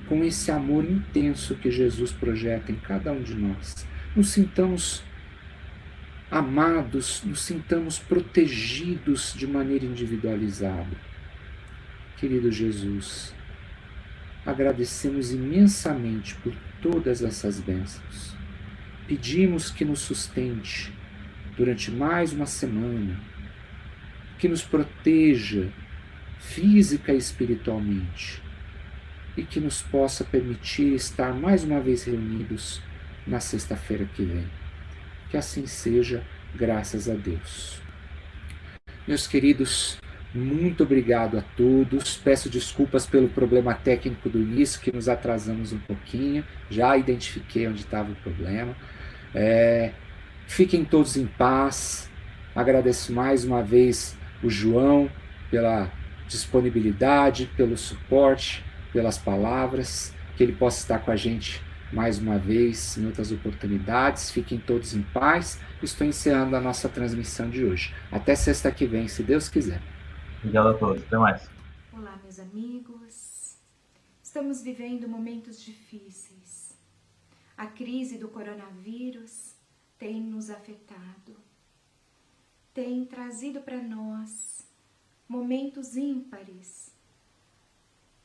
com esse amor intenso que Jesus projeta em cada um de nós. Nos sintamos amados, nos sintamos protegidos de maneira individualizada. Querido Jesus, agradecemos imensamente por todas essas bênçãos. Pedimos que nos sustente durante mais uma semana, que nos proteja física e espiritualmente, e que nos possa permitir estar mais uma vez reunidos na sexta-feira que vem. Que assim seja, graças a Deus. Meus queridos, muito obrigado a todos. Peço desculpas pelo problema técnico do início, que nos atrasamos um pouquinho. Já identifiquei onde estava o problema. Fiquem todos em paz. Agradeço mais uma vez o João pela disponibilidade, pelo suporte, pelas palavras. Que ele possa estar com a gente mais uma vez em outras oportunidades. Fiquem todos em paz. Estou encerrando a nossa transmissão de hoje. Até sexta que vem, se Deus quiser. Obrigado a todos. Até mais. Olá, meus amigos. Estamos vivendo momentos difíceis. A crise do coronavírus tem nos afetado. Tem trazido para nós momentos ímpares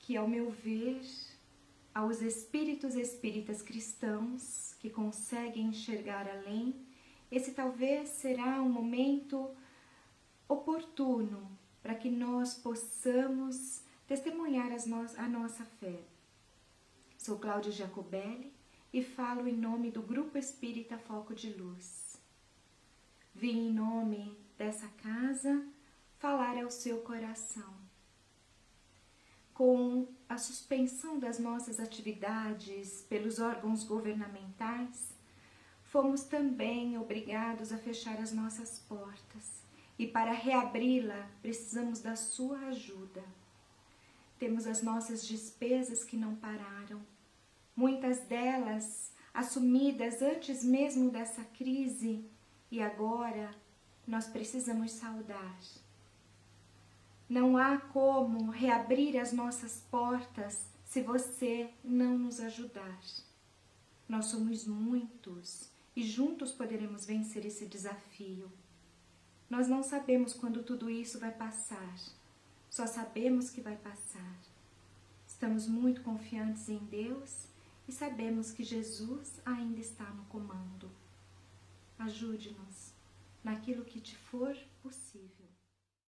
que, ao meu ver, aos espíritas cristãos que conseguem enxergar além, esse talvez será um momento oportuno para que nós possamos testemunhar a nossa fé. Sou Cláudia Jacobelli e falo em nome do Grupo Espírita Foco de Luz. Vim em nome dessa casa falar ao seu coração. Com a suspensão das nossas atividades pelos órgãos governamentais, fomos também obrigados a fechar as nossas portas e para reabri-la precisamos da sua ajuda. Temos as nossas despesas que não pararam, muitas delas assumidas antes mesmo dessa crise e agora nós precisamos saldar. Não há como reabrir as nossas portas se você não nos ajudar. Nós somos muitos e juntos poderemos vencer esse desafio. Nós não sabemos quando tudo isso vai passar, só sabemos que vai passar. Estamos muito confiantes em Deus e sabemos que Jesus ainda está no comando. Ajude-nos naquilo que te for possível.